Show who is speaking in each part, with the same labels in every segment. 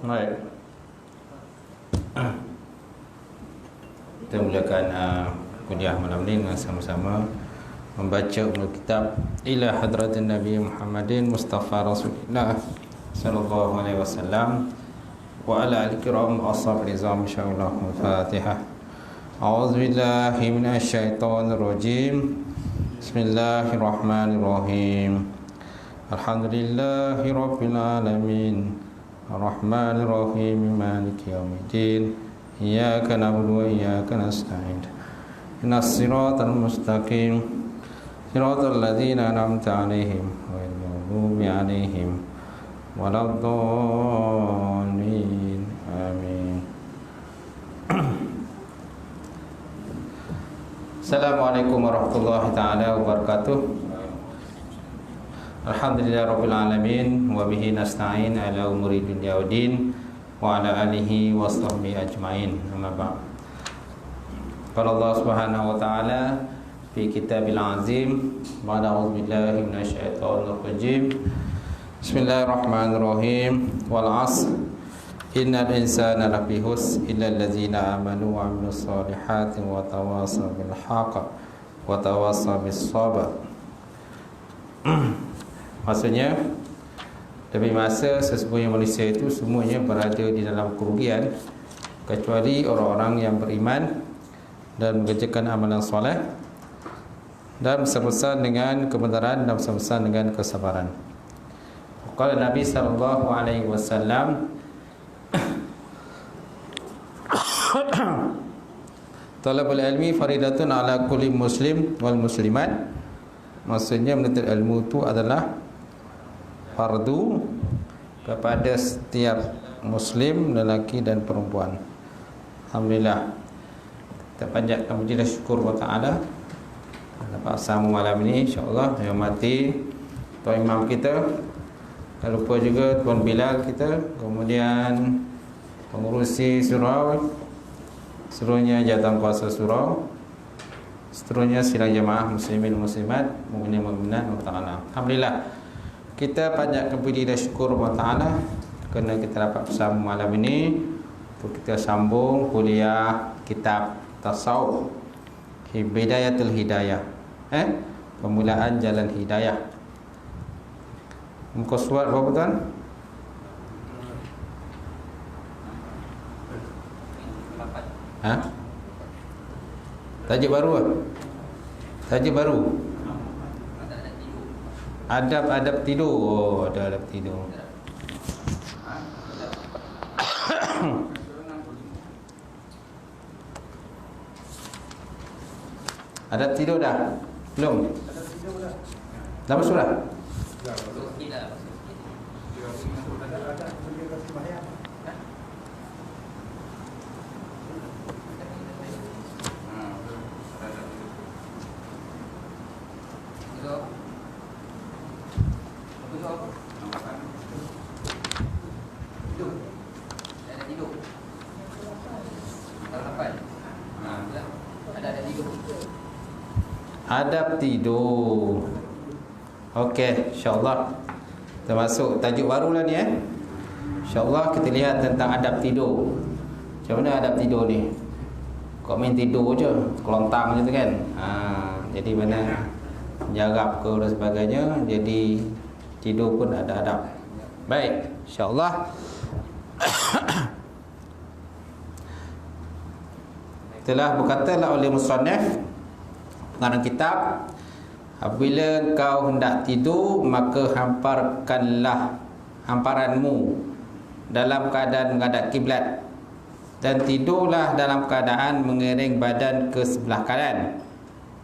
Speaker 1: Baik. Kita mulakan kuliah malam ini dengan sama-sama membaca umul kitab ila hadratin Nabi Muhammadin Mustafa Rasulullah sallallahu alaihi wasallam wa ala al-kiram ashab nizam insyaallah. Al-Fatihah. A'udzu billahi minasy syaithanir rajim. Bismillahirrahmanirrahim. Alhamdulillahi rabbil alamin. Ar-Rahmanir-Rahim, Maliki yaumiddin. Iyyaka na'budu wa iyyaka nasta'in. Ihdinas siratal mustaqim. Siratal ladzina an'amta 'alaihim ghairil maghdubi 'alaihim waladdallin. Amin. Assalamualaikum warahmatullahi taala wabarakatuh. Alhamdulillah rabbil alamin wa bihi nasta'in ala umuri dunya waddin wa ala alihi wa sahbihi ajmain. Amma ba'd. Qala Allah Subhanahu wa ta'ala fi kitabil azim ba'da a'udzu billahi minasy syaithanir rajim. Bismillahirrahmanirrahim. Wal 'asr innal insana lafi khusr illa allazina amanu wa 'amilus solihati wa tawassaw bil haqq wa tawassaw bis sabr. Maksudnya demi masa sesungguhnya manusia itu semuanya berada di dalam kerugian kecuali orang-orang yang beriman dan mengerjakan amalan soleh dan bersama dengan kebenaran dan bersama dengan kesabaran. Qala Nabi sallallahu alaihi wasallam talabul ilmi faridatun ala kulli muslim wal muslimat. Maksudnya menuntut ilmu itu adalah fardu kepada setiap muslim, lelaki dan perempuan. Alhamdulillah, kita panjatkan puji dan syukur kepada Ta'ala dapat bersama malam ini, insyaAllah. Yang mati Tuan Imam kita, tak lupa juga Tuan Bilal kita, kemudian pengurusi surau, seluruhnya jawatan kuasa surau, seterusnya sidang jemaah muslimin muslimat, mukminin mukminat wa ta'ala. Alhamdulillah, kita panjatkan puji dan syukur kepada Ta'ala kerana kita dapat bersama malam ini untuk kita sambung kuliah kitab Tasawuf Bidayatul Hidayah, Permulaan Jalan Hidayah. Muka surat berapa tuan? Tajuk baru lah. Tajuk baru. Adab-adab tidur. Oh, ada adab tidur. Adab tidur dah? Belum? Dah masuk dah? Adab tidur. Okey, insya-Allah. Termasuk tajuk baru lah ni Insya-Allah kita lihat tentang adab tidur. Macam mana adab tidur ni? Kau main tidur je, kelontang je tu kan. Jadi mana jarap ke dan sebagainya, jadi tidur pun ada adab. Baik, insya-Allah. Telah berkatalah oleh musannaf pengarang kitab, apabila kau hendak tidur maka hamparkanlah hamparanmu dalam keadaan menghadap kiblat dan tidurlah dalam keadaan mengiring badan ke sebelah kanan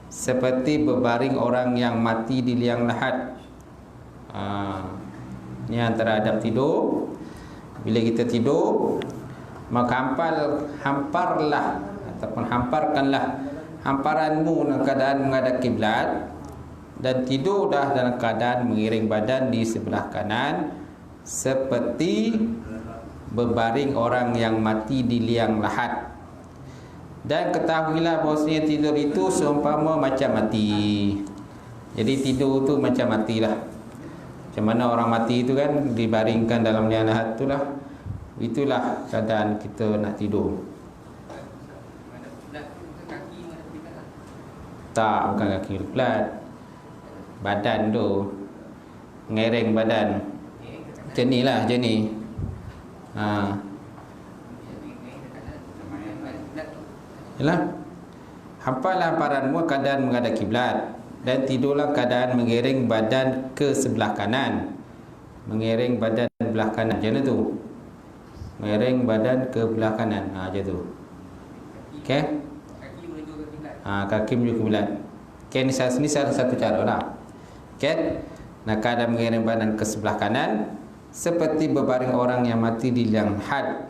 Speaker 1: seperti berbaring orang yang mati di liang lahat. Ini antara adab tidur. Bila kita tidur maka hamparlah ataupun hamparkanlah hamparanmu dalam keadaan menghadap kiblat dan tidurlah dalam keadaan mengiring badan di sebelah kanan seperti berbaring orang yang mati di liang lahat. Dan ketahuilah bahawasanya tidur itu seumpama macam mati. Jadi tidur tu macam matilah. Macam mana orang mati itu kan dibaringkan dalam liang lahat itulah. Itulah keadaan kita nak tidur. Tak, bukan kaki kiblat. Badan tu, ngereng badan. Macam ni lah, macam ni. Yalah. Hampalah hamparanmu keadaan menghadap kiblat, dan tidurlah keadaan mengiring badan ke sebelah kanan. Mengiring badan belah kanan. Macam mana tu? Mengiring badan ke belah kanan. Macam tu. Okey? Kaki menuju kiblat. Okey, ni salah satu cara lah. Okey? Nah, keadaan mengiring badan ke sebelah kanan seperti berbaring orang yang mati di liang had.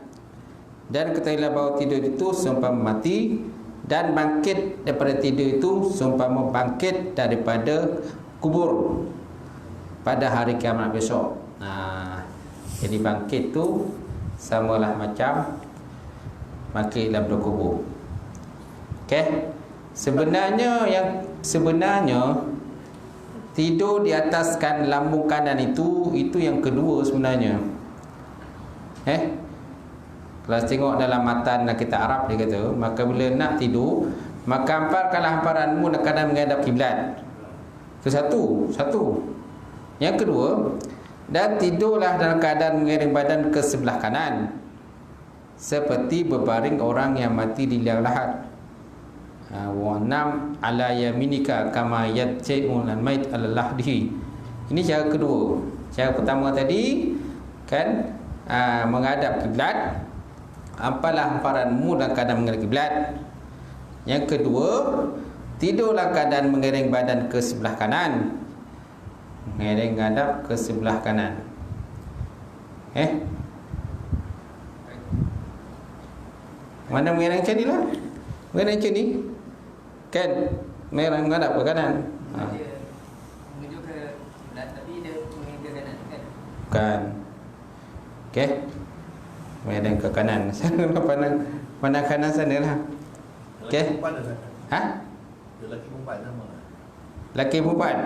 Speaker 1: Dan ketahuilah bahawa tidur itu seumpama mati, dan bangkit daripada tidur itu seumpama bangkit daripada kubur pada hari kiamat besok. Jadi bangkit tu samalah macam bangkit daripada kubur. Okey. Sebenarnya tidur di ataskan lambung kanan itu yang kedua sebenarnya. Kalau tengok dalam matan kita Arab dia kata, maka bila nak tidur, maka hamparkanlah hamparanmu dalam keadaan menghadap kiblat. Itu satu. Yang kedua, dan tidurlah dalam keadaan mengiring badan ke sebelah kanan seperti berbaring orang yang mati di liang lahat. Wa nam ala yaminika kama yat'un al-mait ala lahdihi. Ini cara kedua. Cara pertama tadi kan menghadap kiblat. Hampalah hamparanmu dalam keadaan menghadap kiblat. Yang kedua, tidurlah keadaan mengiring badan ke sebelah kanan. Mengiring hadap ke sebelah kanan. Mana mengiring macam ni lah. Mengiring macam ni. Kan? Mengiring hadap ke kanan.
Speaker 2: Menuju ke kiblat, tapi dia mengiring ke kanan kan?
Speaker 1: Bukan. Okey. Mengiring ke kanan. Pandang kanan sana lah. Okey.
Speaker 3: Lelaki perempuan sama.
Speaker 1: Lelaki perempuan.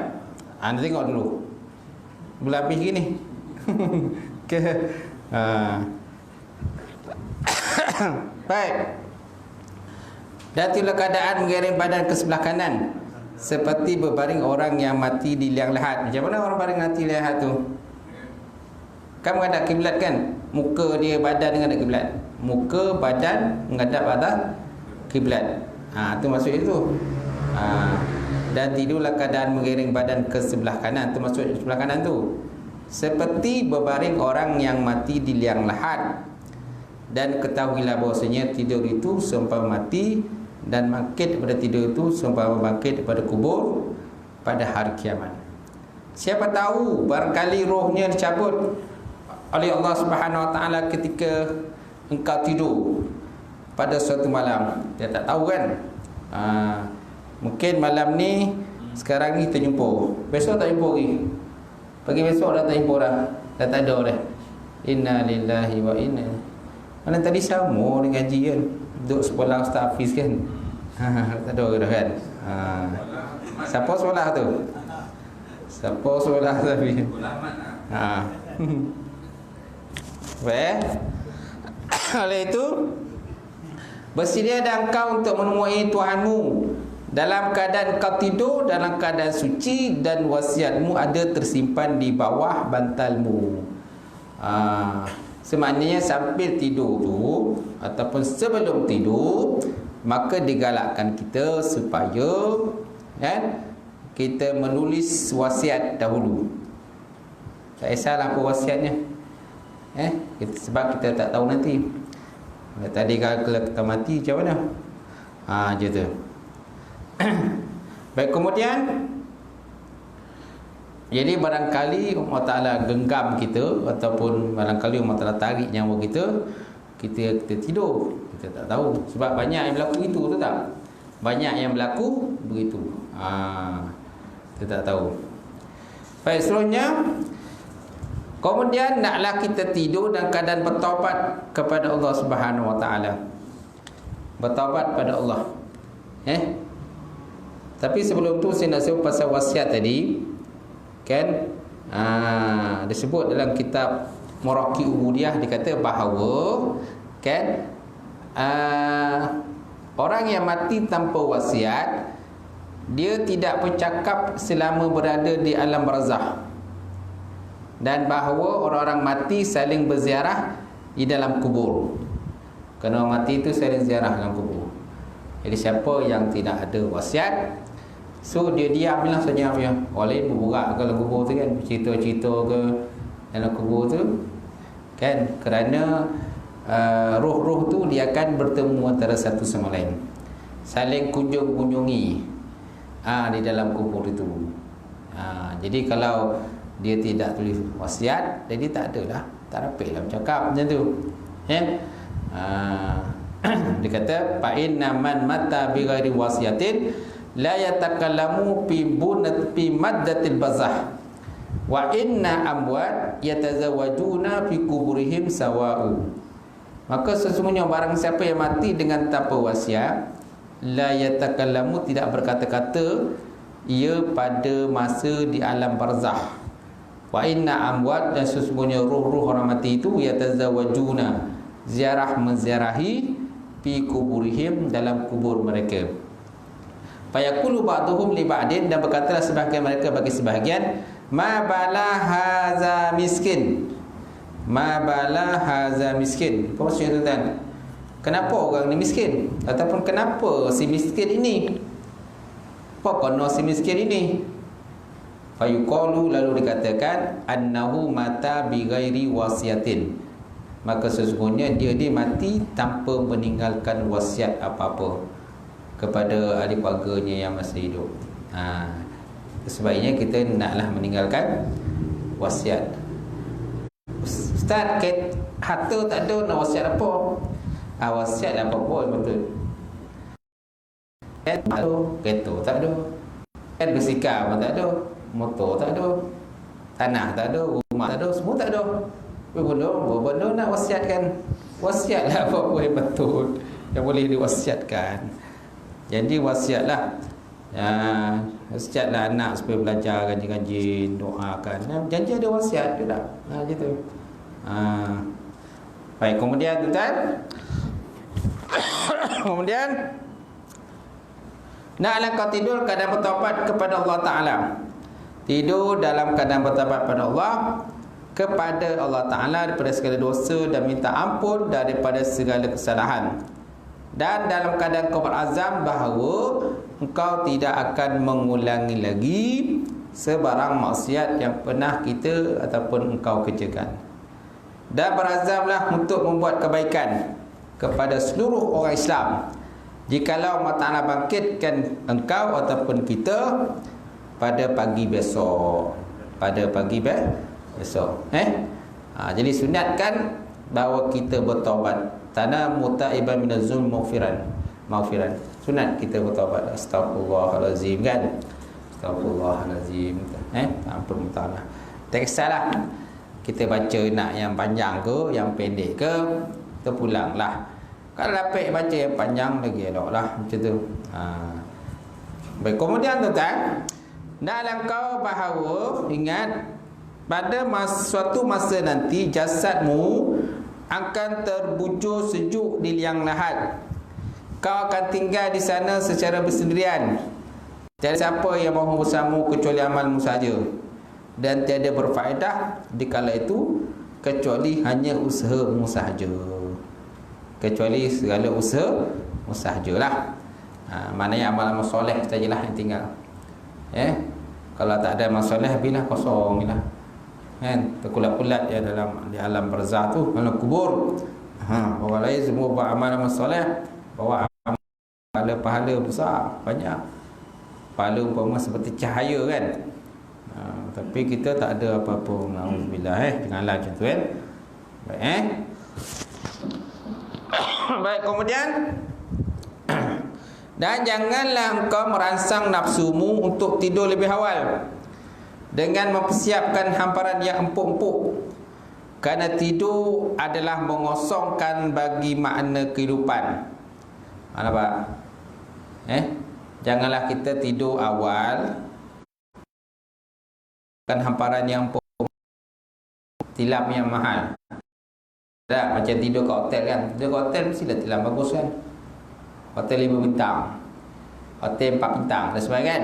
Speaker 1: Anda tengok dulu. Belah habis gini. Okey. Baik. Dan itulah keadaan mengiring badan ke sebelah kanan seperti berbaring orang yang mati di liang lahat. Macam mana orang baring mati di liang lahat tu? Kan menghadap kiblat kan? Muka dia, badan menghadap kiblat. Muka, badan menghadap atas kiblat. Itu maksud itu. Dan tidurlah keadaan mengiring badan ke sebelah kanan. Itu maksud sebelah kanan tu. Seperti berbaring orang yang mati di liang lahat. Dan ketahuilah bahawasanya tidur itu seumpama mati, dan bangkit daripada tidur itu seumpama bangkit daripada kubur pada hari kiamat. Siapa tahu barangkali rohnya dicabut oleh Allah Subhanahu Wa Taala ketika engkau tidur pada suatu malam. Dia tak tahu kan. Mungkin malam ni, sekarang ni terjumpa, besok tak jumpa lagi, pagi besok dah tak jumpa dah tak ada dah. Inna lillahi wa inna. Mana tadi sama dengan gaji kan, duduk sekolah Ustaz Hafiz kan. Tak ada dah kan. Siapa sekolah tu? Siapa sekolah tapi oleh itu, bersedialah engkau untuk menemui Tuhanmu dalam keadaan kau tidur dalam keadaan suci, dan wasiatmu ada tersimpan di bawah bantalmu. Semaknanya sambil tidur tu ataupun sebelum tidur, maka digalakkan kita supaya kita menulis wasiat dahulu. Tak kisahlah apa wasiatnya. Sebab kita tak tahu nanti. Tadi kalau kita mati macam mana? Macam tu. Baik, kemudian jadi barangkali Allah Ta'ala genggam kita, ataupun barangkali Allah Ta'ala tarik nyawa kita, kita tidur, kita tak tahu. Sebab banyak yang berlaku itu, tu tak? Banyak yang berlaku begitu. Kita tak tahu. Baik, seterusnya, kemudian naklah kita tidur dalam keadaan bertaubat kepada Allah Subhanahu Wa Ta'ala. Bertaubat pada Allah. Tapi sebelum tu saya nak sebut pasal wasiat tadi. Kan disebut dalam kitab Muraqi ubudiyah dikata bahawa kan orang yang mati tanpa wasiat, dia tidak bercakap selama berada di alam barzakh, dan bahawa orang-orang mati saling berziarah di dalam kubur. Kerana orang mati itu saling ziarah dalam kubur. Jadi siapa yang tidak ada wasiat, so dia diam lah senyap je. Orang lain berburak ke dalam kubur tu kan, cerita-cerita ke dalam kubur tu kan, kerana roh-roh tu dia akan bertemu antara satu sama lain, saling kunjung-kunjungi di dalam kubur itu. Jadi kalau dia tidak tulis wasiat, jadi tak adalah, tak rapih lah bercakap macam tu kan. Dia kata fa inna man mata bi ghairi wasiyatin la yatakallamu fi maddatil bazah wa inna amwat yatazawwajuna fi kuburihim sawa'u. Maka sesungguhnya barang siapa yang mati dengan tanpa wasiat, la yatakallamu, tidak berkata-kata, ia pada masa di alam barzakh. Wa inna amwat, dan sesungguhnya roh-roh orang mati itu yatazawwajuna, ziarah menziarahi, fi kuburihim, dalam kubur mereka. Fayaqulu ba'duhum li ba'din, dan berkatalah sebahagian mereka bagi sebahagian, ma bala haza miskin, ma bala haza miskin. Apa maksudnya tuan-tuan? Kenapa orang ni miskin? Ataupun kenapa si miskin ini? Apa kena si miskin ini? Fayuqalu, lalu dikatakan, annahu mata bi ghairi wasiyatin, maka sesungguhnya dia mati tanpa meninggalkan wasiat apa-apa kepada ahli keluarganya yang masih hidup. Sebaiknya kita naklah meninggalkan wasiat. Ustaz, harta tak ada, nak wasiat apa? Wasiat lah apa-apa betul. Kereta tak ada, basikal pun tak ada, motor tak ada, tanah tak ada, rumah tak ada, semua tak ada. Benda nak wasiatkan. Wasiatlah apa-apa yang betul, yang boleh diwasiatkan. Jadi wasiatlah, wasiatlah anak supaya belajar rajin-rajin, doakan. Janji ada wasiat ke tak? Gitu. Baik, kemudian tuan, kemudian naklah kau tidur keadaan bertaubat kepada Allah Ta'ala. Tidur dalam keadaan bertaubat kepada Allah Ta'ala daripada segala dosa, dan minta ampun daripada segala kesalahan, dan dalam keadaan kau berazam bahawa engkau tidak akan mengulangi lagi sebarang maksiat yang pernah kita ataupun engkau kerjakan, dan berazamlah untuk membuat kebaikan kepada seluruh orang Islam jikalau Allah Ta'ala bangkitkan engkau ataupun kita pada pagi besok. Pada pagi besok. Jadi sunatkan bahawa kita bertaubat. Tana mutaiban minaz-zulm maghfiran. Sunat kita bertaubat. Astagfirullahalazim kan. Astagfirullahalazim. Ampun mintalah. Tak kisahlah kita baca nak yang panjang ke, yang pendek ke, terpulanglah. Kalau dapat baca yang panjang lagi eloklah macam tu. Baik, kemudian tuan-tuan, naklah kau bahawa ingat, pada suatu masa nanti jasadmu akan terbujur sejuk di liang lahat. Kau akan tinggal di sana secara bersendirian. Tiada siapa yang mahu bersamamu kecuali amalmu saja, dan tiada berfaedah di kala itu kecuali hanya usahamu sahaja. Kecuali segala usahamu sahajalah. Maknanya amal-amal soleh sajalah yang tinggal. Kalau tak ada amal soleh, bila kosong lah. Terkulat-kulat ya di alam barzakh tu, dalam kubur. Orang lain semua buat amal-amal soleh, bawa pahala besar, banyak. Pahala umpama seperti cahaya kan. Tapi kita tak ada apa-apa. Alhamdulillah. Janganlah macam tu kan. Baik Baik, kemudian dan janganlah engkau merangsang nafsumu untuk tidur lebih awal dengan mempersiapkan hamparan yang empuk-empuk, kerana tidur adalah mengosongkan bagi makna kehidupan. Nampak? Janganlah kita tidur awal kan hamparan yang empuk, tilam yang mahal. Tak macam tidur kat hotel kan. Tidur kat hotel mestilah tilam bagus kan. Hotel 5 bintang, hotel 4 bintang dan sebagainya kan.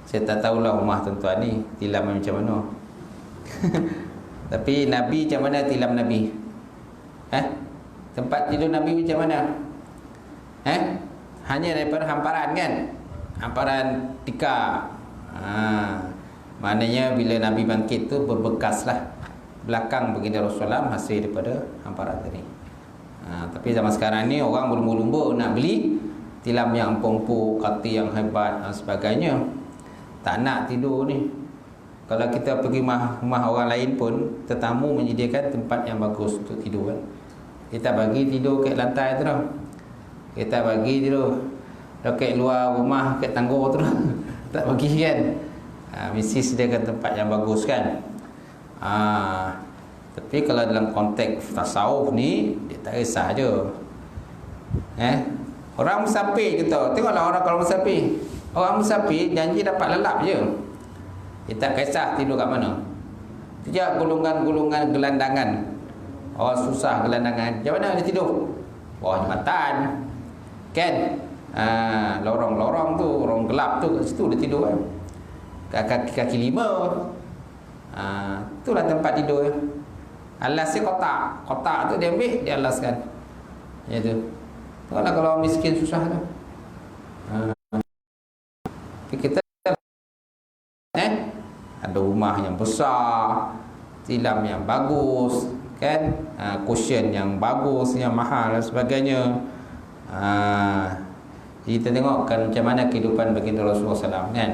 Speaker 1: Saya tak tahulah rumah tuan-tuan ni tilam macam mana. Tapi Nabi macam mana tilam Nabi? Tempat tidur Nabi macam mana? Hanya daripada hamparan kan? Hamparan tikar. Maknanya bila Nabi bangkit tu berbekas lah. Belakang baginda Rasulullah hasil daripada hamparan tadi. Tapi zaman sekarang ni orang berlumba-lumba nak beli tilam yang empuk-empuk, katil yang hebat dan sebagainya. Tak nak tidur ni. Kalau kita pergi rumah orang lain pun, tetamu menyediakan tempat yang bagus untuk tidur kan. Kita bagi tidur kat lantai tu dah. Kita bagi tidur dekat luar rumah, kat tangga tu dah. Tak bagi kan. Mesti sediakan tempat yang bagus kan. Tapi kalau dalam konteks tasawuf ni, dia tak kisah je. Orang musafir kita, tengoklah orang kalau musafir. Orang musafir janji dapat lelap je. Dia tak kisah tidur kat mana. Sejak golongan-golongan gelandangan, orang susah gelandangan, macam mana dia tidur? Bawah jambatan kan. Lorong-lorong tu, lorong gelap tu, kat situ dia tidur kan. Kaki 5. Itulah tempat tidur. Alasnya kotak. Kotak tu dia ambil, dia alaskan. Ya tu. Tengoklah kalau orang miskin susah tu. Kita ada rumah yang besar, tilam yang bagus kan, cushion yang bagus, yang mahal dan sebagainya. Jadi kita tengok kan macam mana kehidupan baginda Rasulullah SAW kan.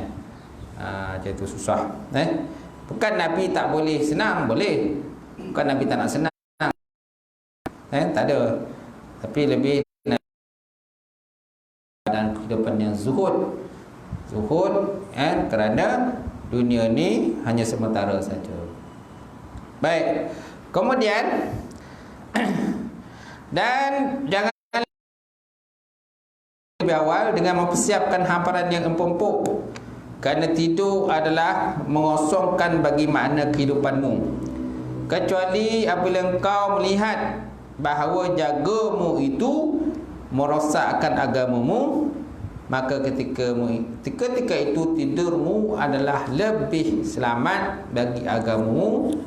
Speaker 1: Macam tu susah. Bukan Nabi tak boleh senang, boleh. Bukan Nabi tak nak senang. Tak ada. Tapi lebih dan kehidupan yang zuhud. Zuhud kerana dunia ni hanya sementara saja. Baik. Kemudian dan jangan lebih awal dengan mempersiapkan hamparan yang empuk-empuk. Kerana tidur adalah mengosongkan bagi makna kehidupanmu. Kecuali apabila engkau melihat bahawa jagamu itu merosakkan agamamu, maka ketika itu tidurmu adalah lebih selamat bagi agamamu.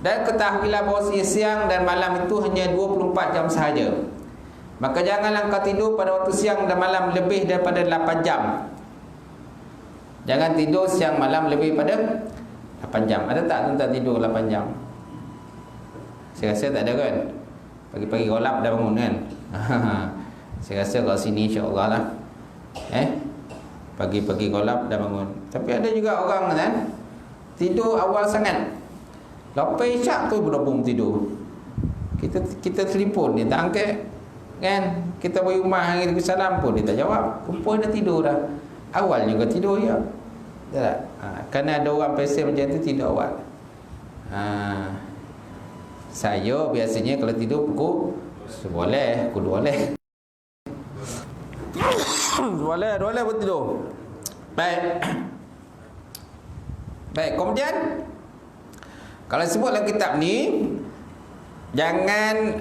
Speaker 1: Dan ketahuilah bahawa siang dan malam itu hanya 24 jam sahaja. Maka janganlah engkau tidur pada waktu siang dan malam lebih daripada 8 jam. Jangan tidur siang malam lebih pada 8 jam. Ada tak tuan-tuan tidur 8 jam? Saya rasa tak ada kan? Pagi-pagi golap dah bangun kan? Saya rasa kat sini insya-Allah lah. Pagi-pagi golap dah bangun. Tapi ada juga orang kan tidur awal sangat. Lepas isyak tu belum tidur. Kita telefon dia tak angkat kan? Kita bagi rumah hari salam pun dia tak jawab. Perempuan dah tidur dah. Awal juga tidur ya. Tak? Kerana ada orang pesen macam tu tidur awal. Saya biasanya kalau tidur pukul 12 boleh. Boleh pun tidur. Baik. Kemudian kalau sebutlah kitab ni, jangan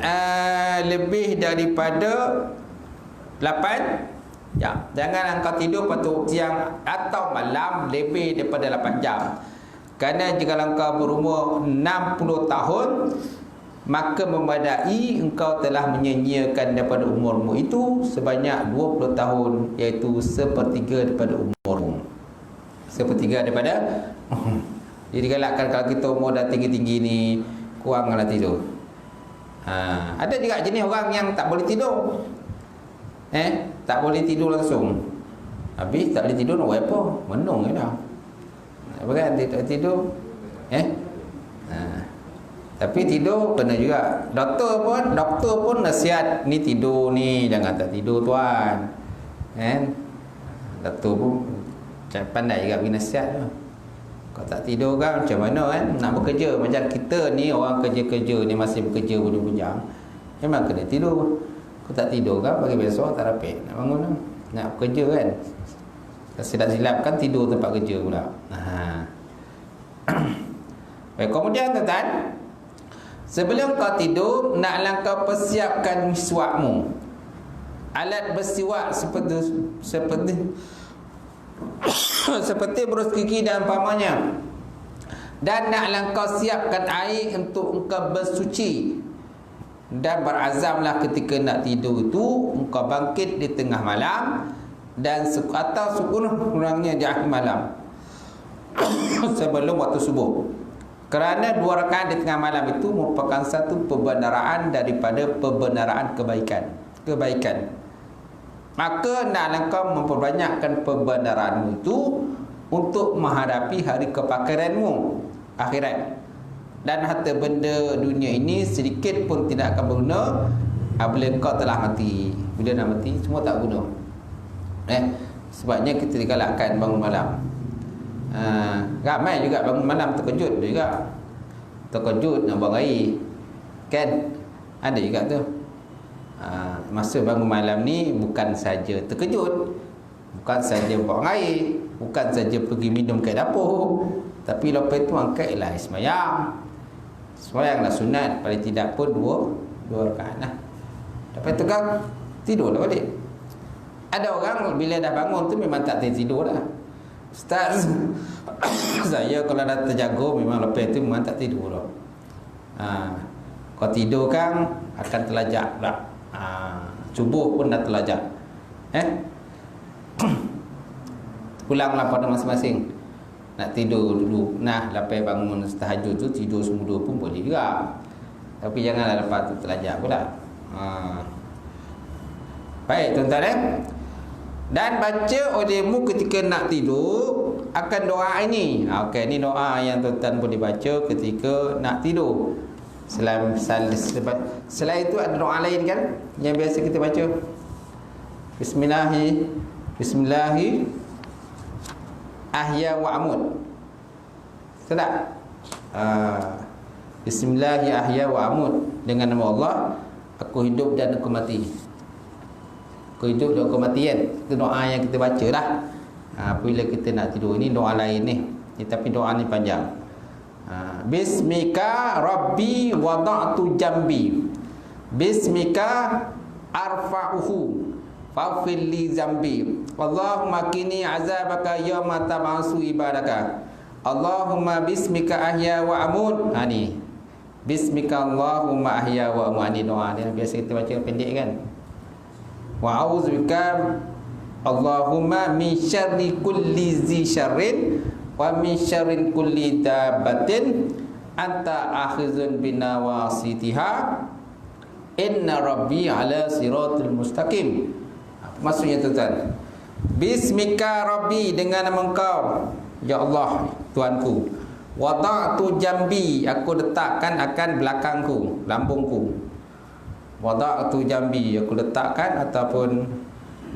Speaker 1: lebih daripada 8 jam. Jangan engkau tidur pada siang atau malam lebih daripada 8 jam. Kerana jika engkau berumur 60 tahun, maka memadai engkau telah menyia-nyiakan daripada umurmu itu sebanyak 20 tahun, iaitu sepertiga daripada umurmu. Sepertiga daripada jadi galakkan kalau kita umur dah tinggi-tinggi ni, kuranglah tidur. Ada juga jenis orang yang tak boleh tidur. Tak boleh tidur langsung. Habis tak boleh tidur nak buat apa? Menung je dah. Apa kan tak tidur? Tapi tidur kena juga. Doktor pun nasihat ni tidur ni, jangan tak tidur tuan. Doktor pun pandai juga bagi nasihat tu. Kalau tak tidur kan macam mana kan nak bekerja. Macam kita ni orang kerja-kerja ni masih bekerja bujang-bujang, memang kena tidur. Kalau tak tidur kan pagi besok tak dapat nak bangun kan? Nak bekerja kan. Silap-silap kan tidur tempat kerja pula. Baik, kemudian tuan-tuan, sebelum kau tidur, naklah kau persiapkan miswakmu. Alat bersiwak seperti berus gigi dan umpamanya. Dan naklah kau siapkan air untuk engkau bersuci. Dan berazamlah ketika nak tidur itu engkau bangkit di tengah malam dan atau sekurang-kurangnya di akhir malam sebelum waktu subuh. Kerana 2 rakaat di tengah malam itu merupakan satu pembenaraan daripada pembenaraan kebaikan. Maka naklah kau memperbanyakkan pembenaraanmu itu untuk menghadapi hari kepakaranmu akhirat. Dan harta benda dunia ini sedikit pun tidak akan berguna apabila kau telah mati. Bila nak mati semua tak guna. Sebabnya kita digalakkan bangun malam. Ramai juga bangun malam terkejut juga. Terkejut nak buang air. Kan? Ada juga tu. Masa bangun malam ni bukan saja terkejut, bukan saja buang air, bukan saja pergi minum kat dapur, tapi lepas tu angkatlah sembahyang. Sembahyanglah sunat, paling tidak pun 2 rakaat lah. Lepas tu kan tidurlah balik. Ada orang bila dah bangun tu memang tak tidur dah. Ustaz, saya kalau dah terjaga memang lepas tu memang tak tidur dah. Kau tidur kan akan terlajak pula. Subuh pun dah terlajak. Pulanglah pada masing-masing. Nak tidur dulu. Nah, lepas bangun tahajud tu tidur semula pun boleh juga. Tapi janganlah lepas tu terlajak pula. Baik tuan-tuan. Dan baca olehmu ketika nak tidur akan doa ini. Okey, ni doa yang tuan-tuan boleh baca ketika nak tidur. Selain itu ada doa lain kan yang biasa kita baca. Bismillahi ahya wa amut. Sedap. Bismillahi ahya wa amut. Dengan nama Allah aku hidup dan aku mati. Aku hidup dan aku mati kan. Itu doa yang kita baca lah. Apabila kita nak tidur. Ini doa lain ni. Tapi doa ni panjang. Bismika Rabbi wada'tu jambi. Bismika arfa'uhu faghfir li zambi. Allahumma qini azabaka yawma tab'asu ibadaka. Allahumma bismika ahya wa amut. Ni Bismika Allahumma ahya wa amut. Ni doa dia biasa kita baca pendek kan. Wa a'udzubika Allahumma min syarri kulli zi syarrin wa min syarri kulli dabbatin anta akhizun binawasitiha inna rabbi ala siratul mustaqim. Maksudnya tuan-tuan, Bismika Rabbi, dengan nama Engkau ya Allah Tuhanku. Wada'tu jambi, aku letakkan akan belakangku, lambungku. Wada'tu jambi, aku letakkan ataupun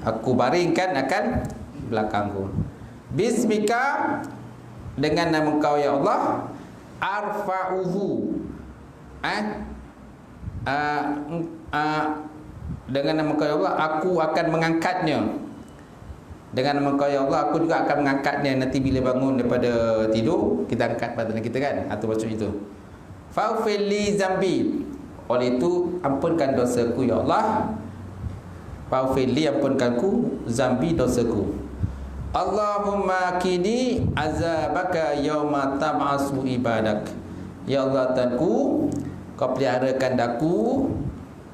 Speaker 1: aku baringkan akan belakangku. Bismika, dengan nama Engkau ya Allah, arfa'uhu, dengan nama Engkau ya Allah aku akan mengangkatnya. Dengan nama Engkau ya Allah aku juga akan mengangkatnya. Nanti bila bangun daripada tidur kita angkat badan kita kan, atau maksud itu. Faghfir li zambi, oleh itu ampunkan dosaku ya Allah. Faghfir li, ampunkanku zambi, dosaku. Allahumma qini azabaka yauma tab'asu ibadak. Ya Allah Tuhanku, Kau peliharakan daku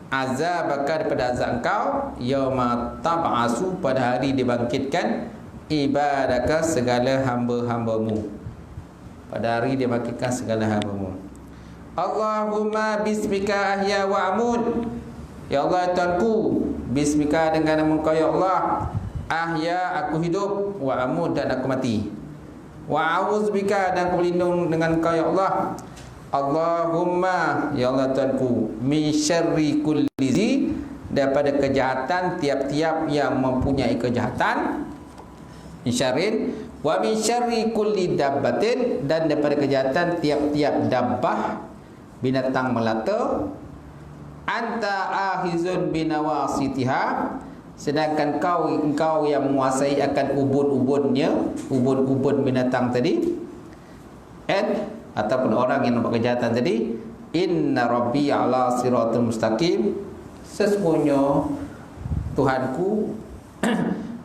Speaker 1: azabaka, daripada azab Engkau, yauma tab'asu, pada hari dibangkitkan ibadaka, segala hamba-hambamu. Pada hari dibangkitkan segala hamba-Mu. Allahumma bismika ahya wa amut. Ya Allah Tuhanku, bismika, dengan nama Engkau ya Allah, ahya, aku hidup, wa amut, dan aku mati. Wa a'udzubika, dan aku berlindung dengan Engkau ya Allah. Allahumma, ya Allah Tuhanku, min syarri kulli zi, daripada kejahatan tiap-tiap yang mempunyai kejahatan, min syarrin, wa min syarri kulli dabbatin, dan daripada kejahatan tiap-tiap dabbah, binatang melata, anta ahizun binawasitiha, sedangkan engkau yang menguasai akan ubun-ubunnya, ubun-ubun binatang tadi, ataupun orang yang nampak kejahatan tadi, inna rabbi ala siratul mustaqim, sesungguhnya Tuhanku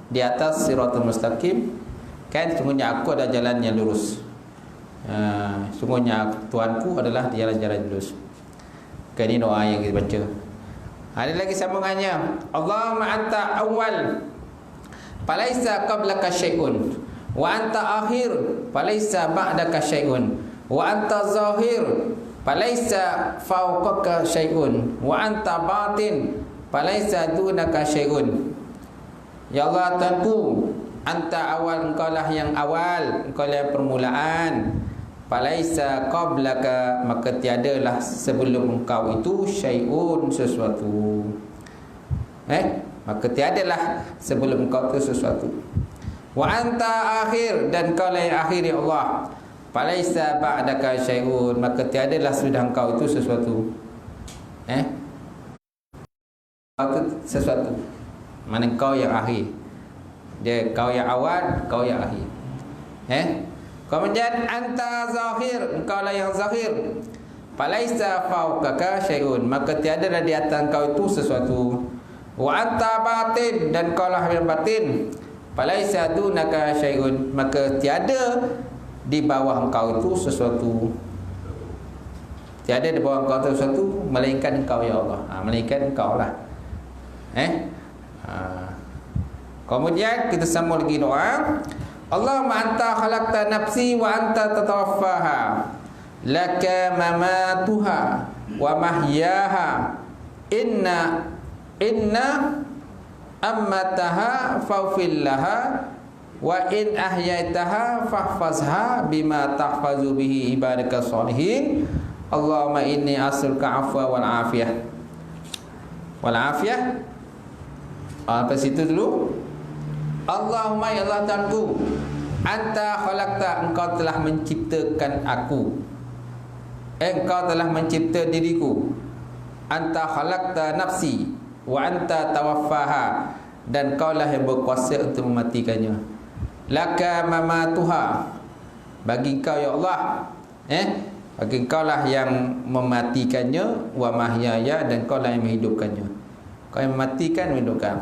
Speaker 1: di atas siratul mustaqim, kan sesungguhnya aku ada jalan yang lurus. Sesungguhnya Tuhanku adalah jalan-jalan lurus. Kan ini doa yang kita baca. Ada lagi sambungannya, Allahumma anta awal falaisa qablaka syai'un, wa anta akhir falaisa ba'daka syai'un, wa anta zahir falaisa fawqaka syai'un, wa anta batin falaisa dunaka syai'un. Ya Allah Tuhanku, anta awal, engkau lah yang awal, engkau lah yang permulaan. Falaisa qablaka, maka tiadalah sebelum engkau itu syai'un, sesuatu. Maka tiadalah sebelum engkau itu sesuatu. Wa anta akhir, dan engkau lah yang akhir ya Allah. Falaisa ba'daka syai'un, maka tiadalah sudah engkau itu sesuatu. Sesuatu. Mana engkau yang akhir. Dia kau yang awal, kau yang akhir. Kemudian anta zahir, engkau lah yang zahir. Falaisa fawqaka syai'un, maka tiada di atas engkau itu sesuatu. Wa anta batin, dan engkau lah yang batin. Falaisa dunaka syai'un, maka tiada di bawah engkau itu sesuatu. Tiada di bawah engkau itu sesuatu melainkan engkau ya Allah. Melainkan engkau lah. Kemudian kita sambung lagi doa. Allahumma anta khalaqta nafsi wa anta tatawaffaha, laka mamatuha wa mahyaha, inna ammataha fawfillaha, wa in ahyaitaha fahfazha bima tahfazu bihi ibadaka salihin. Allahumma inni as'aluka afwa wal afiyah. Wal afiyah. Apa situ dulu? Allahumma ya Allah Tuhanku, anta khalaqta, engkau telah menciptakan aku. Engkau telah mencipta diriku. Anta khalaqta nafsi wa anta tawaffaha, dan engkau lah yang berkuasa untuk mematikannya. Laka mamatuha, bagi engkau ya Allah, bagi engkau lah yang mematikannya. Wa mahyaya, dan engkau lah yang menghidupkannya. Kau yang mematikan, menghidupkan.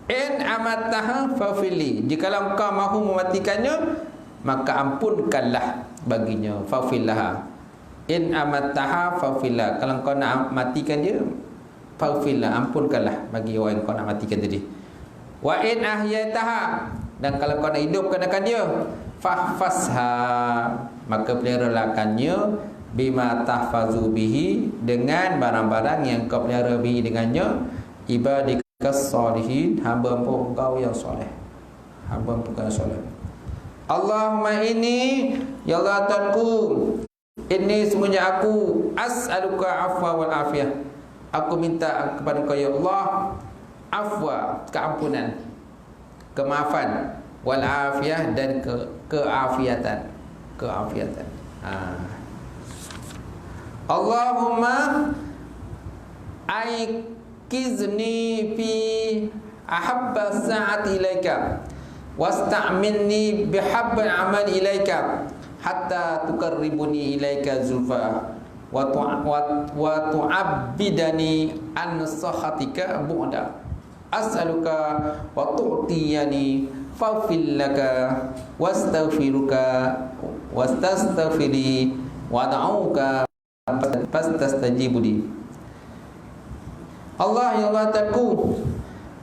Speaker 1: In amataha fafili, jikalau engkau mahu mematikannya, maka ampunkanlah baginya. Fafillaha, in amataha fafillah, kalau engkau nak matikan dia, fafillah, ampunkanlah bagi orang yang kau nak matikan tadi. Wa in ahyataha, dan kalau kau nak hidupkan akan dia, fahfazha, maka peliharakannya. Bima tahfazu bihi, dengan barang-barang yang kau pelihara bihi dengannya, ibadik salihin, hamba-hamba engkau yang soleh. Hamba-hamba engkau yang soleh. Allahumma ini ya Allah Tuhanku, ini semuanya aku as'aluka afwa wal afiyah, aku minta kepada engkau ya Allah afwa, keampunan, kemaafan, wal afiyah, dan keafiatan. Keafiatan. Allahumma kizni fi ahabba sa'ati ilaika wasta'minni bihabbi amal ilaika hatta tuqarribuni ilaika zulfa wa tu'abbidani an sakhatika bu'da as'aluka wa tu'tiyani faghfir laka wastaghfiruka wastaghfiri wa da'uka fastastajibuli. Allah ya Allah Tuhanku,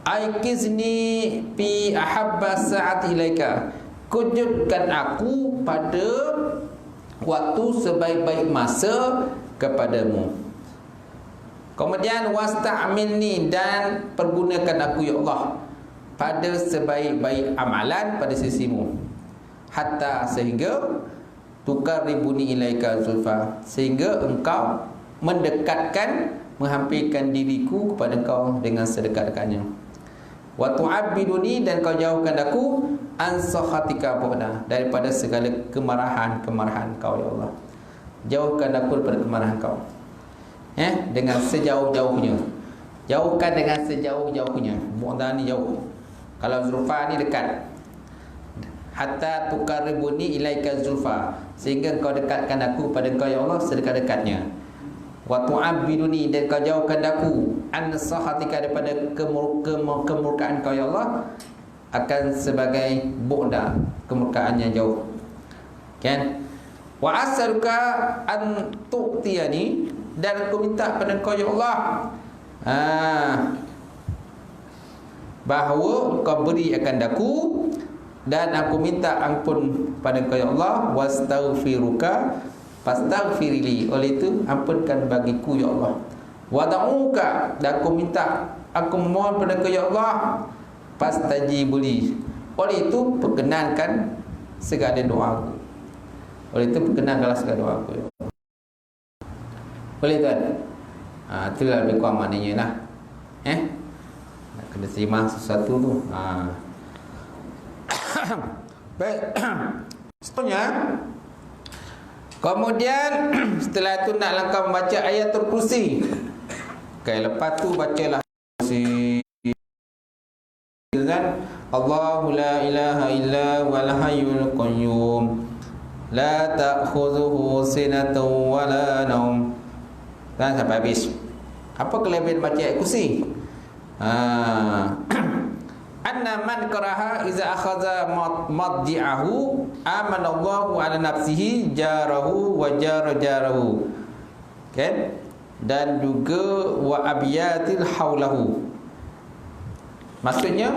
Speaker 1: aikizni fi ahabba sa'ati ilaika, kujudkan aku pada waktu sebaik-baik masa kepadamu. Kemudian wasta'minni, dan pergunakan aku ya Allah pada sebaik-baik amalan pada sisimu. Hatta, sehingga tuqarribuni ilaika zulfa, sehingga engkau mendekatkan, menghampirkan diriku kepada engkau dengan sedekat-dekatnya. Wa tu'abbiduni, dan kau jauhkan aku an sakhatika bu'da, daripada segala kemarahan kau ya Allah. Jauhkan aku daripada kemarahan kau. Dengan sejauh-jauhnya. Jauhkan dengan sejauh-jauhnya. Bu'da ni jauh. Kalau zulfa ni dekat. hatta tuqarribuni ilaika zulfa, sehingga kau dekatkan aku pada kau ya Allah sedekat-dekatnya. Wa tu'abbiduni, dan kau jauhkan aku an sahatika, daripada kemurkaan kau ya Allah, akan sebagai bu'da, kemurkaan yang jauh. Kan? Wa as'aluka an tu'tiyani, dan aku minta pada kau ya Allah bahawa kau beri akan daku, dan aku minta ampun pada kau ya Allah, wastaghfiruka fastaghfirli, oleh itu ampunkan bagiku ya Allah. Wa da'uka, dan aku minta, aku mohon pada kau ya Allah, fastajibuli, oleh itu perkenankan segala doaku. Oleh itu perkenankanlah segala doaku ya Allah. Boleh tuan? Itulah lebih kurang maknanya lah. Nak kena terima sesuatu tu. Baik. Seterusnya, kemudian setelah itu nak langkah membaca ayatul kursi. Okay, lepas tu bacalah kursi. Kan? Allahu la ilaha illa wal hayyul qayyum, la ta'khudhuhu sinatun wa la naum. Dan sampai habis. Apa kelebihan baca ayat kursi? Anna man qaraha iza akhadha madji'ahu amanallahu ala nafsihi jarahu wa jarahu. Kan? Dan juga wa abiyatil haulahu. Maksudnya,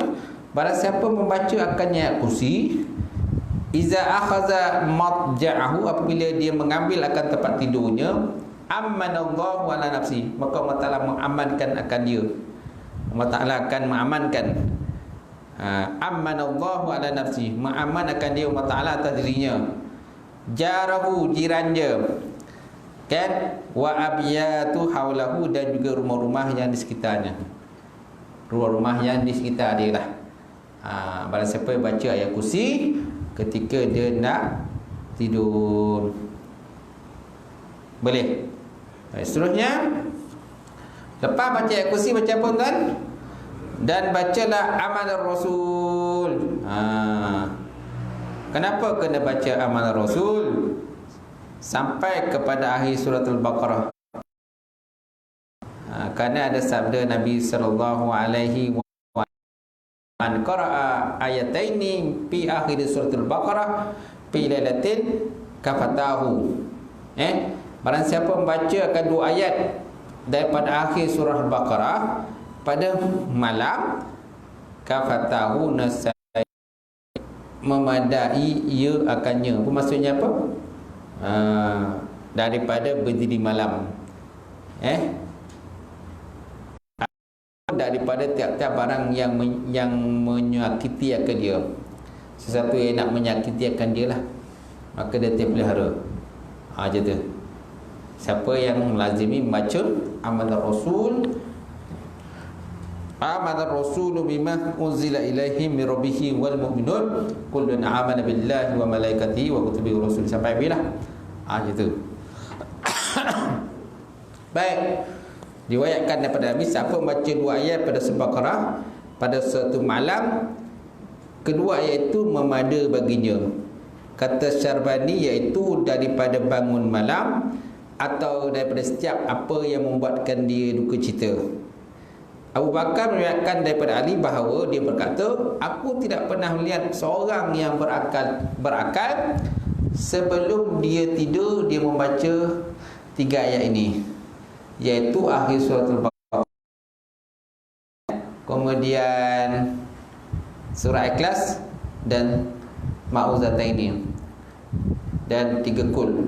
Speaker 1: barang siapa membaca akan ayat kursi, iza akhadha madji'ahu, apabila dia mengambil akan tempat tidurnya, amanallahu ala nafsi, maka Allah Ta'ala mengamankan akan dia. Allah Ta'ala akan mengamankan. Amanallahu ala nafsi, mengamankan dia Allah Ta'ala atas dirinya. Jarahu, jirannya. Kan? Wa abiyatu haulahu, dan juga rumah-rumah yang di sekitarnya. Rumah-rumah yang di sekitar dia lah. Barang siapa yang baca ayat kursi ketika dia nak tidur, boleh. Seterusnya, lepas baca ayat kursi, baca apa tuan? Dan bacalah amal Rasul. Kenapa kena baca amal Rasul? Sampai kepada akhir surah Al-Baqarah. Kerana ada sabda Nabi sallallahu alaihi wasallam, man qara'a ayataini fi akhir surah Al-Baqarah fi lailatin kafatahu. Barang siapa membaca akan 2 ayat daripada akhir surah Al-Baqarah pada malam, kafatahu nasai, memadai ia akannya. Apa maksudnya apa? Daripada berdiri malam. Daripada tiap-tiap barang yang menyakiti akan dia. Sesuatu yang nak menyakiti akan dia lah, maka dia terpelihara. Macam tu. Siapa yang melazimi membaca amal Rasul, amal Rasul bima unzila ilaihi min rabbih wal mu'minun kullun amana billahi wa malaikatihi wa kutubihi wa rusulihi, sampai habislah. Macam tu. Baik. Diwayatkan daripada Nabi, siapa membaca 2 ayat pada surah Baqarah pada suatu malam, kedua ayat itu memada baginya. Kata Syarbani, iaitu daripada bangun malam atau daripada setiap apa yang membuatkan dia duka cita. Abu Bakar meriwayatkan daripada Ali bahawa dia berkata, aku tidak pernah melihat seorang yang berakal sebelum dia tidur dia membaca 3 ayat ini, iaitu akhir surah Al-Baqarah, kemudian surah Ikhlas dan Ma'uzataini, dan 3 kul,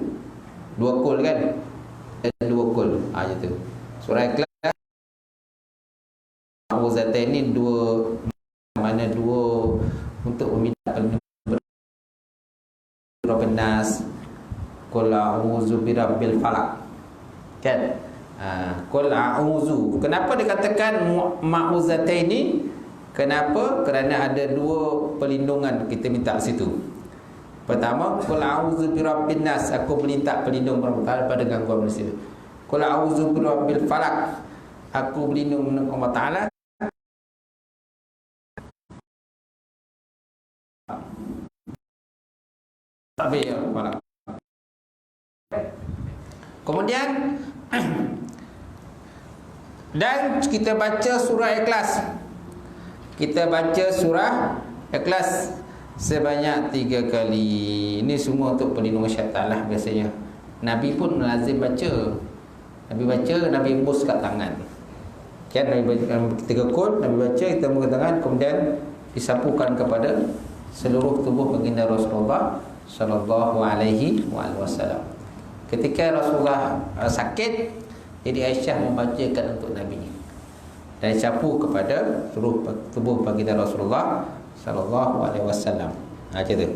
Speaker 1: 2 kul kan, dan 2 kul. Macam tu. Surah Ikhlas, Ma'uzataini, 2 mana 2 untuk meminta perlindungan, Rabbinas, Qul a'udzu birabbil falaq. Kan? Qul a'udzu. Kenapa dikatakan ma'uzataini? Kenapa? Kerana ada 2 perlindungan kita minta di situ. Pertama, qul a'udzu birabbin nas, aku minta perlindungan daripada gangguan manusia. Qul a'udzu birabbil falaq, aku berlindung dengan Allah Taala Falaq. Kemudian dan kita baca surah Ikhlas. Kita baca surah Ikhlas sebanyak 3 kali. Ini semua untuk pelindung syaitan lah biasanya. Nabi pun lazim baca. Nabi baca, Nabi embus kat tangan. Kan Nabi baca 3 kul, Nabi baca, kita embus kat tangan, kemudian disapukan kepada seluruh tubuh baginda Rasulullah sallallahu alaihi wasallam. Ketika Rasulullah sakit, jadi Aisyah membacakan untuk Nabi dan sapu kepada seluruh tubuh baginda Rasulullah sallallahu alaihi wasallam. Macam tu.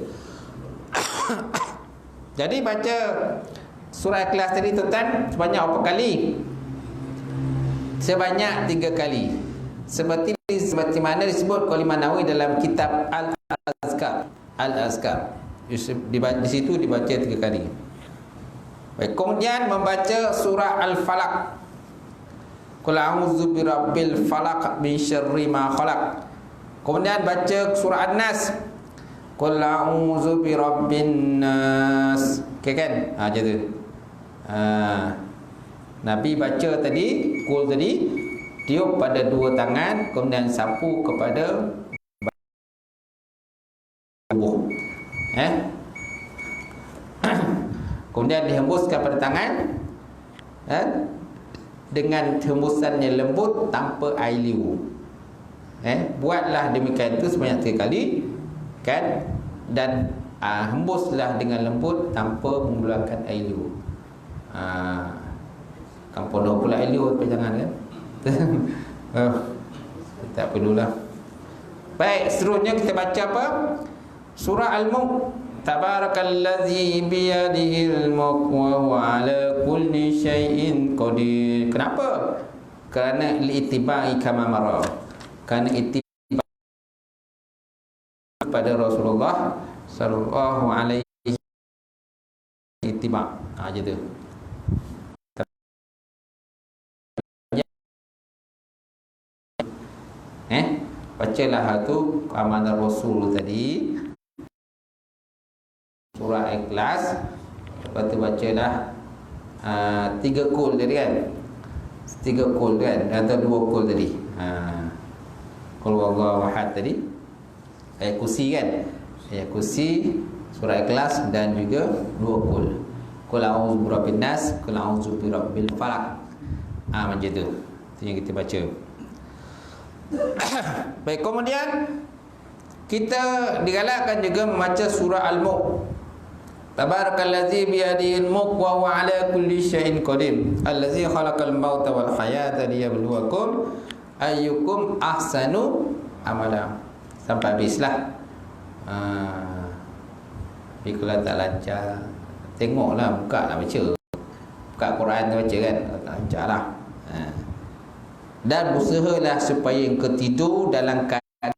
Speaker 1: Jadi baca surah Ikhlas tadi tuan sebanyak berapa kali? Sebanyak 3 kali. Seperti mana disebut oleh Imam Nawawi dalam kitab Al-Azkar. Al-Azkar. Di situ dibaca 3 kali. Baik, kemudian membaca surah Al-Falaq. Qul a'udzu birabbil falaq min syarri ma khalaq. Kemudian baca surah An-Nas. Qul a'udzu birabbin nas. Okey kan? Macam tu. Nabi baca tadi, qul tadi, tiup pada 2 tangan, kemudian sapu kepada tubuh. Kemudian dihembuskan pada tangan dengan hembusan yang lembut tanpa air liu. Buatlah demikian itu sebanyak 3 kali kan, dan hembuslah dengan lembut tanpa mengeluarkan air liu. Kampung dah pula air liu, jangan kan. Tak perlulah. Baik, seterusnya kita baca apa? Surah Al-Mulk. Tabarakallazi biyadihil mulk wa huwa ala kulli syai'in qadir. Kenapa? Kerana li'tibai kama mara. Kerana ittiba pada Rasulullah sallallahu alaihi ittiba. Aja tu. Bacalah tu amanah Rasul tadi, surah Ikhlas. Lepas tu bacalah 3 kul tadi kan, 3 kul kan, atau 2 kul tadi. Qul huwallahu ahad tadi, ayat kursi kan, ayat kursi, surah Ikhlas, dan juga 2 kul. Qul a'udzu birabbin nas, qul a'udzu birabbil falaq. Macam tu. Itu yang kita baca. Baik, kemudian kita digalakkan juga membaca surah Al-Mulk. Tabarakallazi biyadihil mulk wa huwa ala kulli syai'in qadir. Allazi khalaqal mauta wal hayata liyabluwakum ayyukum ahsanu amala. Sampai habislah. Tapi kalau tak lancar, tengoklah, buka lah baca. Buka Quran tu baca kan, tak lancar lah. Dan usahalah supaya engkau tidur dalam keadaan,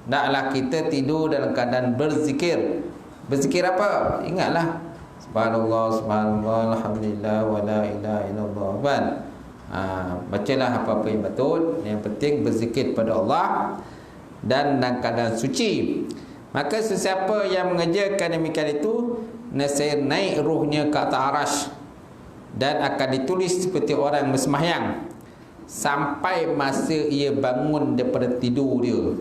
Speaker 1: naklah kita tidur dalam keadaan berzikir. Berzikir apa? Ingatlah subhanallah, subhanallah, alhamdulillah, wa la ilaha illallah. Bacalah apa-apa yang betul. Yang penting berzikir pada Allah dan dalam keadaan suci. Maka sesiapa yang mengerjakan demikian itu, nescaya naik ruhnya ke atas arasy dan akan ditulis seperti orang bersembahyang sampai masa ia bangun daripada tidur dia.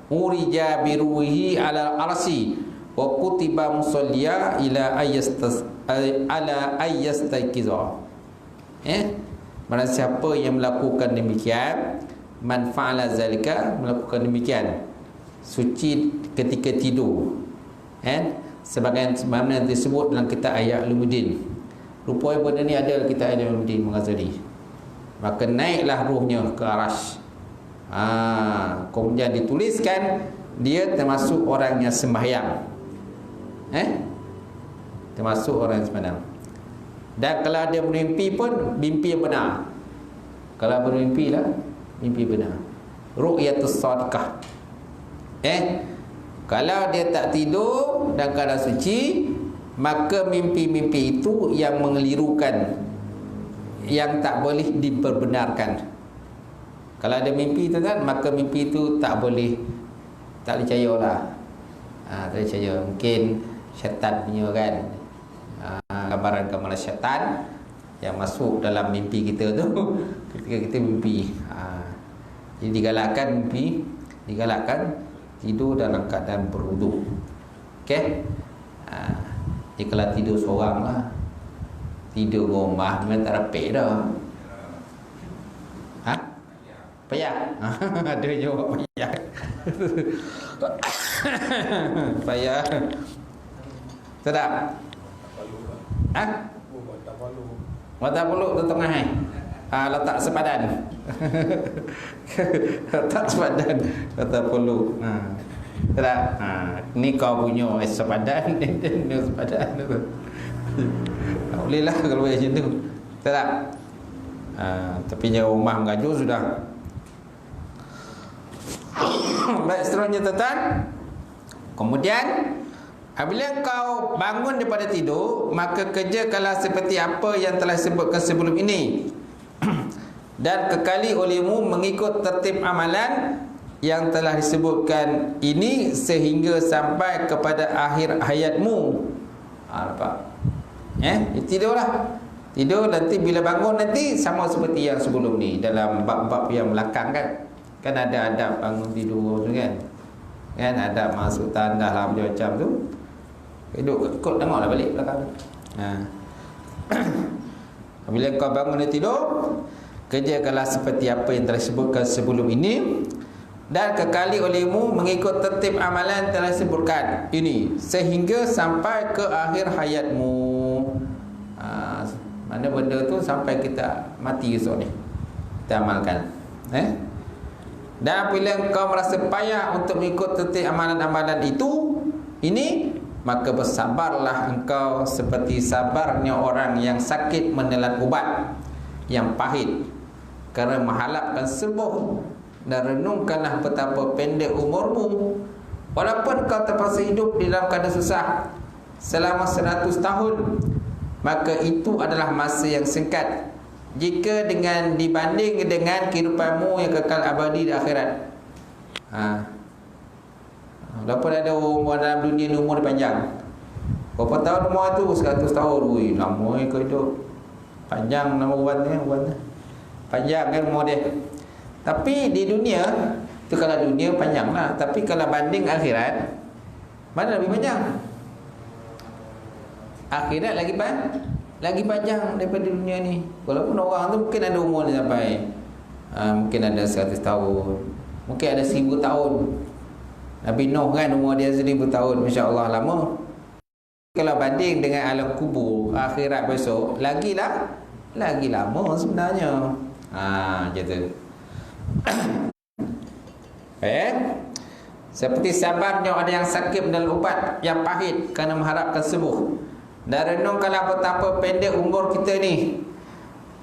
Speaker 1: Urija biruhi ala arsi wa kutiba musalliya ila ayyastaqiza. Barang siapa yang melakukan demikian, man fa'ala zalika, melakukan demikian, suci ketika tidur, sebagaimana disebut dalam kitab Ihya Ulumuddin. Rupanya benda ni ada dalam kitab Ihya Ulumuddin Al-Ghazali. Maka naiklah ruhnya ke arasy. Kemudian dituliskan dia termasuk orang yang sembahyang. Termasuk orang yang sembahyang. Dan kalau dia bermimpi pun, mimpi yang benar. Kalau bermimpi lah, mimpi benar. Ru'yatus shadiqah. Kalau dia tak tidur dan keadaan suci, maka mimpi-mimpi itu yang mengelirukan, yang tak boleh diperbenarkan. Kalau ada mimpi tu kan, maka mimpi tu tak boleh percaya lah. Tak boleh percaya. Mungkin syaitan punya kan, gambaran-gambaran syaitan yang masuk dalam mimpi kita tu ketika kita mimpi. Jadi digalakkan tidur dalam keadaan berwuduk. Okey. Jadi kalau tidur seorang lah, tidur rumah memang tak rapih dah. Payah. Ada jawab payah. Payah. Sedap. Mata peluk tu tengah letak sepadan. Letak sepadan, letak peluk. Sedap. Ni kau punya sepadan, ni sepadan tu. Tak boleh lah kalau macam tu. Sedap. Tapi rumah mengajuk sudah. Baik, seterusnya tuan-tuan. Kemudian apabila kau bangun daripada tidur, maka kerjakanlah seperti apa yang telah disebutkan sebelum ini. Dan kekali olehmu mengikut tertib amalan yang telah disebutkan ini sehingga sampai kepada akhir hayatmu. Nampak? Tidurlah. Tidur nanti bila bangun nanti sama seperti yang sebelum ni dalam bab-bab yang belakang kan. Kan ada adab bangun tidur tu kan. Kan adab masuk tandas lah macam tu. Duduk ikut tengoklah balik belakang tu. Bila kau bangun dari tidur, kerjakanlah seperti apa yang telah disebutkan sebelum ini, dan kekali olehmu mengikut tertib amalan telah disebutkan ini sehingga sampai ke akhir hayatmu. Mana benda tu sampai kita mati esok ni kita amalkan. Dan apabila kau merasa payah untuk mengikut tertib amalan-amalan ini, maka bersabarlah engkau seperti sabarnya orang yang sakit menelan ubat yang pahit kerana mengharapkan sembuh, dan renungkanlah betapa pendek umurmu walaupun kau terpaksa hidup di dalam keadaan susah selama 100 tahun, maka itu adalah masa yang singkat jika dibanding dengan kehidupanmu yang kekal abadi di akhirat. Walaupun ada umur dalam dunia ni umur panjang. Berapa tahun umur tu? 100 tahun. Ui, lama kau hidup. Panjang nama umurnya. Panjang kan umur dia. Tapi di dunia tu, kalau dunia panjang lah, tapi kalau banding akhirat, mana lebih panjang? Akhirat lagi panjang daripada dunia ni. Walaupun orang tu mungkin ada umur dia sampai mungkin ada 100 tahun, mungkin ada 1000 tahun. Nabi Nuh kan umur dia 1000 tahun, Masya Allah lama. Kalau banding dengan alam kubur akhirat besok, lagi lama sebenarnya. Macam tu. Seperti sabarnya ada yang sakit dalam ubat yang pahit kerana mengharapkan sembuh. Dan renungkanlah betapa pendek umur kita ni.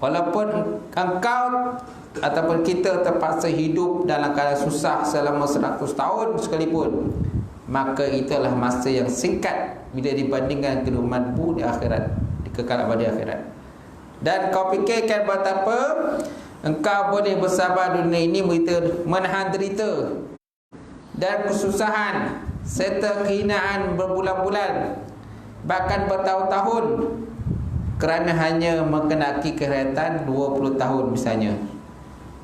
Speaker 1: Walaupun engkau ataupun kita terpaksa hidup dalam keadaan susah selama 100 tahun sekalipun, maka itulah masa yang singkat bila dibandingkan kehidupanmu di akhirat, di kekal abadi akhirat. Dan kau fikirkan betapa engkau boleh bersabar dunia ini menahan derita dan kesusahan serta kehinaan berbulan-bulan, bahkan bertahun-tahun, kerana hanya mengenaki kerajaan 20 tahun misalnya.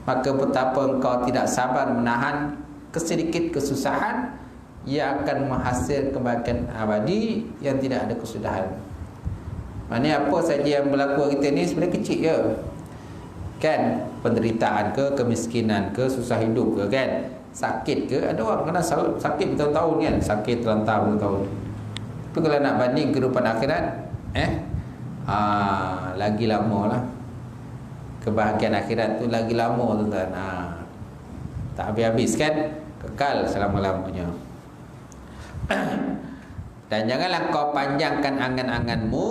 Speaker 1: Maka betapa engkau tidak sabar menahan kesedikit kesusahan yang akan menghasil kebahagiaan abadi yang tidak ada kesudahan. Maknanya apa saja yang berlaku kita ni sebenarnya kecil je kan. Penderitaan ke, kemiskinan ke, susah hidup ke kan, sakit ke. Ada orang kena sakit bertahun-tahun kan, sakit terlantar bertahun-tahun. Tapi kalau nak banding kehidupan akhirat, lagi lama lah. Kebahagiaan akhirat tu lagi lama tuan-tuan. Tak habis-habis kan, kekal selama-lamanya. Dan janganlah kau panjangkan angan-anganmu,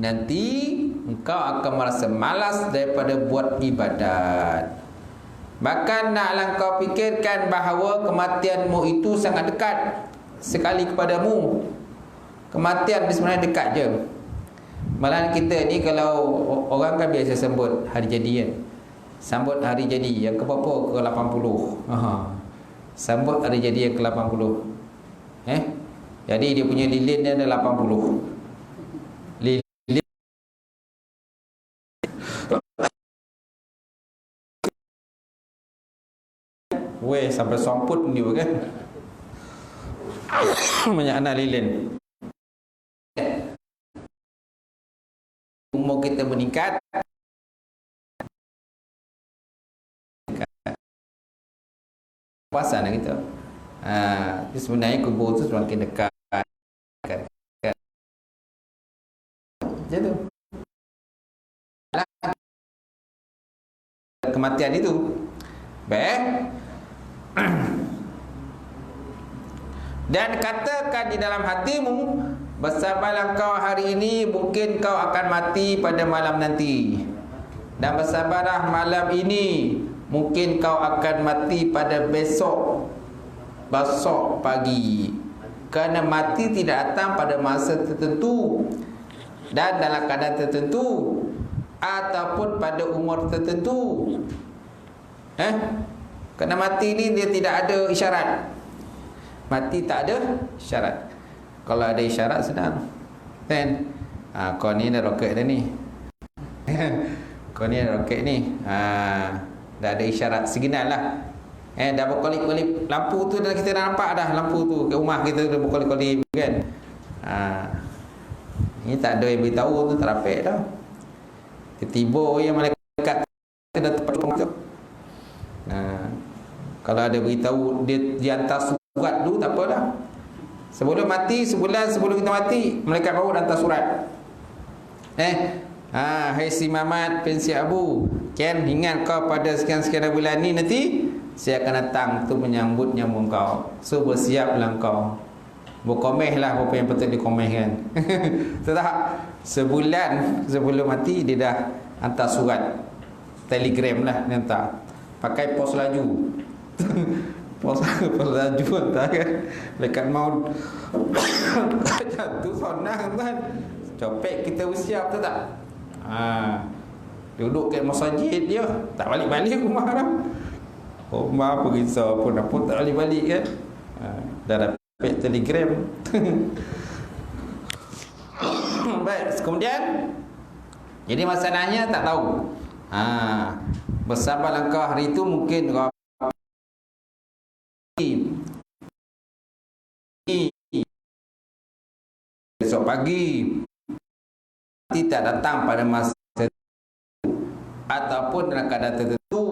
Speaker 1: nanti engkau akan merasa malas daripada buat ibadat. Bahkan naklah kau fikirkan bahawa kematianmu itu sangat dekat sekali kepadamu. Kematian ni sebenarnya dekat je. Malah kita ni kalau orang kan biasa sambut hari jadi kan, Sambut hari jadi yang ke berapa? Ke 80. Sambut hari jadi yang ke 80. Jadi dia punya lilin dia ada 80. Lilin weh sampai somput dia kan. Banyak anak lilin. Umur kita meningkat, puasan gitu. Sebenarnya kubur tu semakin dekat. Jadi kematian itu baik. Dan katakan di dalam hatimu, bersabarlah kau hari ini, mungkin kau akan mati pada malam nanti. Dan bersabarlah malam ini, mungkin kau akan mati pada besok pagi. Kerana mati tidak datang pada masa tertentu dan dalam keadaan tertentu ataupun pada umur tertentu. Kerana mati ni dia tidak ada isyarat. Mati tak ada isyarat. Kalau ada isyarat senang. Kan? Kau ni dah roket dah ni. Kau ni dah roket ni. Dah ada isyarat signal lah. Dah berkolip-kolip. Lampu tu dah kita dah nampak dah. Lampu tu kat rumah kita dah berkolip-kolip kan. Ni tak ada yang beritahu tu, tak rapik dah. Tiba-tiba yang malaikat kita dah tepat tu. Kalau ada beritahu dia hantar surat dulu tak apa dah. Sebelum mati, sebulan sebelum kita mati, malaikat maut hantar surat. Hai si Mamat bin si Abu, kan ingat kau pada sekian-sekian bulan ni nanti saya akan datang tu menyambut nyambung kau. So bersiaplah kau. Berkomeh lah apa yang patut dikomehkan. Tak, sebulan sebelum mati dia dah hantar surat. Telegram lah dia hantar. Pakai pos laju. Pos laju hantar kan. Lekat maut. Jatuh sonang kan. Copek kita bersiap tu tak? Duduk kat masjid dia, tak balik-balik rumah dah. Rumah pergi pun tak balik-balik kan. Dah dapat telegram. Baik, kemudian jadi masalahnya tak tahu. Bersabarlah kau hari itu mungkin kau besok pagi tidak datang pada masa ataupun dalam keadaan tertentu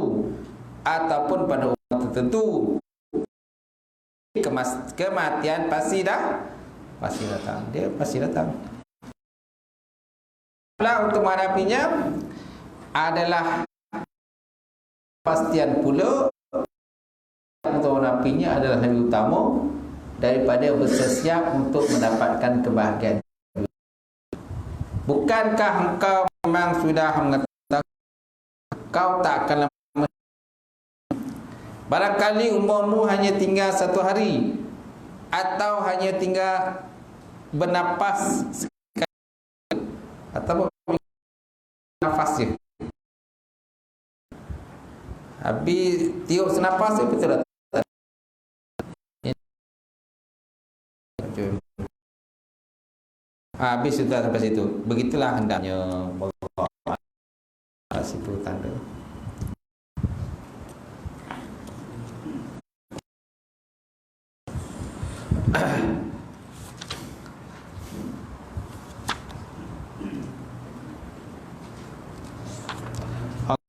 Speaker 1: ataupun pada umur tertentu. Kematian pasti datang. Dia pasti datang. Untuk menghadapinya adalah pastian pula. Untuk menghadapinya adalah lebih utama daripada bersiap untuk mendapatkan kebahagiaan. Bukankah engkau memang sudah mengetahui kau tak akan lama? Barangkali umurmu hanya tinggal 1 hari atau hanya tinggal bernapas sekali atau nafas je. Habis tiup senapas je betul tak? Habis sudah sampai situ. Begitulah hendaknya Allah. Situ tanda.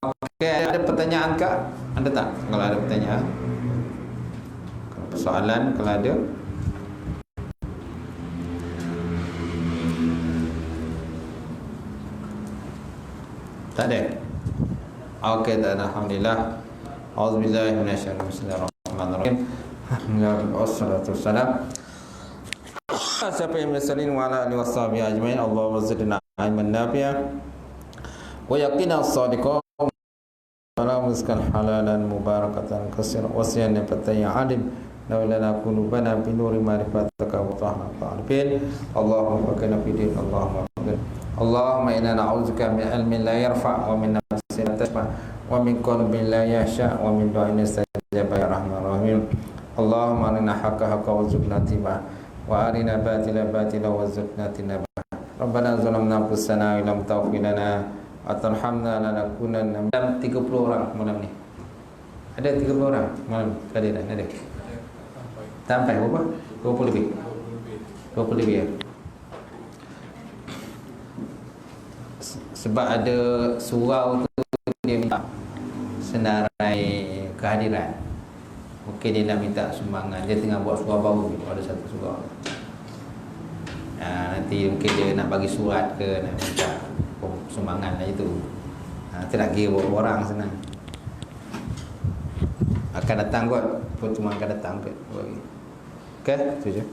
Speaker 1: Okey, ada pertanyaan kak? Ada tak? Kalau ada pertanyaan, soalan kalau ada. Tak ada? Okey, tak ada. Alhamdulillah. Auzubillahi minasyaitonir rajim. Bismillahirrahmanirrahim. Wassalatu wassalam. Siapa yang bersalin wa ala alihi washabihi ajmain. Allahumma zidna ilman nafi'a wa yaqina as-sadiqa wa la rizqan halalan mubarakatan katsiran wa siyan fataya alim lana qulubana bi nuri ma'rifatika wa tahna ta'rifin. Allahumma fakina fi din. Allahumma inna na'udzubika min ilmin la yarfa' wa min nafsin tasma wa min qalbin la yahsha wa min du'ain istajaba ya rahman rahim. Allahumma arina haqqa haqqa warzuqna tibaa wa arina batila batila warzuqna tinaba. Rabbana zalamna anfusana wa lam taghfir lana wa tarhamna lanakunanna minal 30 orang malam ni. Ada 30 orang malam kehadiran ada. Sampai berapa? 20 lebih. 20 lebih ya. Sebab ada surau tu dia minta senarai kehadiran. Mungkin dia nak minta sumbangan. Dia tengah buat surau baru, ada satu surau. Nanti mungkin dia nak bagi surat ke, nak minta sumbangan lah itu. Nanti nak kira berapa orang senang. Akan datang kot, pertemuan akan datang kot. Okey, tu je.